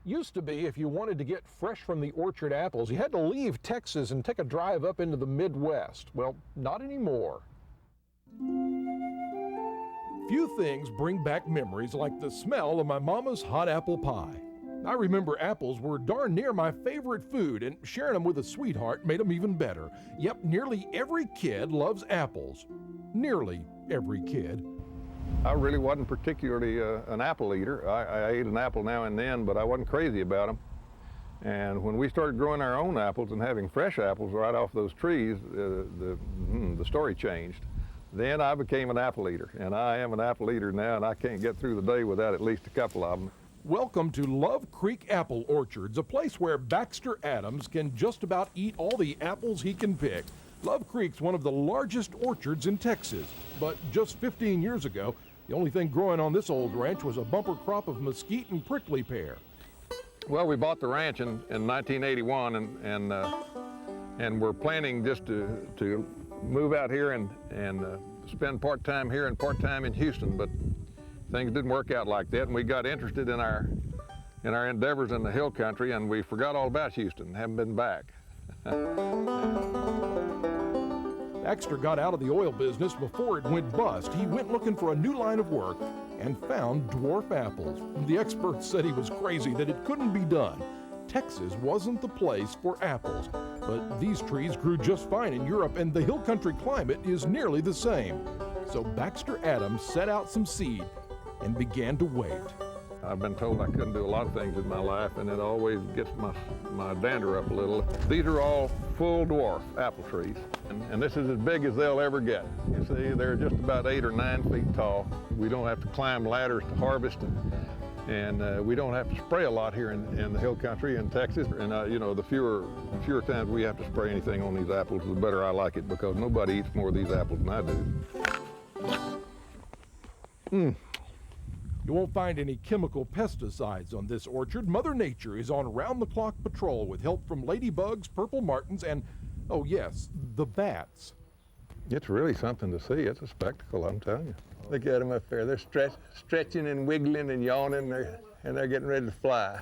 Used to be, if you wanted to get fresh from the orchard apples, you had to leave Texas and take a drive up into the Midwest. Well, not anymore. Few things bring back memories like the smell of my mama's hot apple pie. I remember apples were darn near my favorite food, and sharing them with a sweetheart made them even better. Yep, nearly every kid loves apples. Nearly every kid. I really wasn't particularly an apple eater. I ate an apple now and then, but I wasn't crazy about them. And when we started growing our own apples and having fresh apples right off those trees, the story changed. Then I became an apple eater, and I am an apple eater now, and I can't get through the day without at least a couple of them. Welcome to Love Creek Apple Orchards, a place where Baxter Adams can just about eat all the apples he can pick. Love Creek's one of the largest orchards in Texas, but just 15 years ago, the only thing growing on this old ranch was a bumper crop of mesquite and prickly pear. Well, we bought the ranch in 1981, and we're planning just to move out here and spend part-time here and part-time in Houston, but things didn't work out like that, and we got interested in our endeavors in the hill country, and we forgot all about Houston, haven't been back. Baxter got out of the oil business before it went bust. He went looking for a new line of work and found dwarf apples. The experts said he was crazy, that it couldn't be done. Texas wasn't the place for apples, but these trees grew just fine in Europe, and the hill country climate is nearly the same. So Baxter Adams set out some seed and began to wait. I've been told I couldn't do a lot of things in my life, and it always gets my dander up a little. These are all full dwarf apple trees, and this is as big as they'll ever get. You see, they're just about 8 or 9 feet tall. We don't have to climb ladders to harvest, and we don't have to spray a lot here in the hill country in Texas. And you know, the fewer times we have to spray anything on these apples, the better I like it, because nobody eats more of these apples than I do. You won't find any chemical pesticides on this orchard. Mother Nature is on round-the-clock patrol with help from ladybugs, purple martins, and, oh yes, the bats. It's really something to see. It's a spectacle, I'm telling you. Look at them up there. They're stretching and wiggling and yawning, and they're getting ready to fly.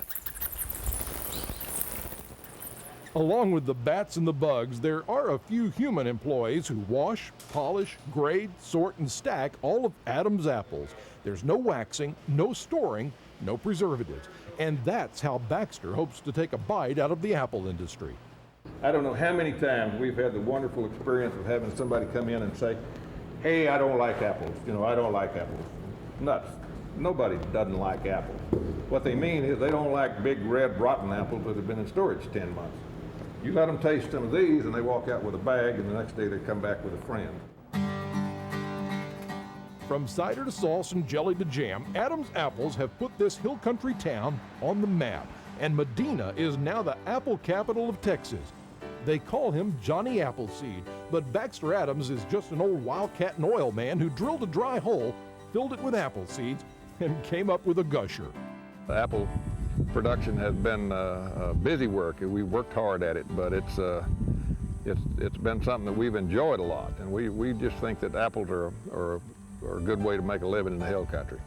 Along with the bats and the bugs, there are a few human employees who wash, polish, grade, sort, and stack all of Adams' apples. There's no waxing, no storing, no preservatives. And that's how Baxter hopes to take a bite out of the apple industry. I don't know how many times we've had the wonderful experience of having somebody come in and say, hey, I don't like apples. You know, I don't like apples. Nuts. Nobody doesn't like apples. What they mean is they don't like big, red, rotten apples that have been in storage 10 months. You let them taste some of these, and they walk out with a bag, and the next day they come back with a friend. From cider to sauce and jelly to jam, Adams apples have put this hill country town on the map, and Medina is now the apple capital of Texas. They call him Johnny Appleseed, but Baxter Adams is just an old wildcat and oil man who drilled a dry hole, filled it with apple seeds, and came up with a gusher. The apple production has been busy work. We've worked hard at it, but it's been something that we've enjoyed a lot, and we just think that apples are a good way to make a living in the hill country.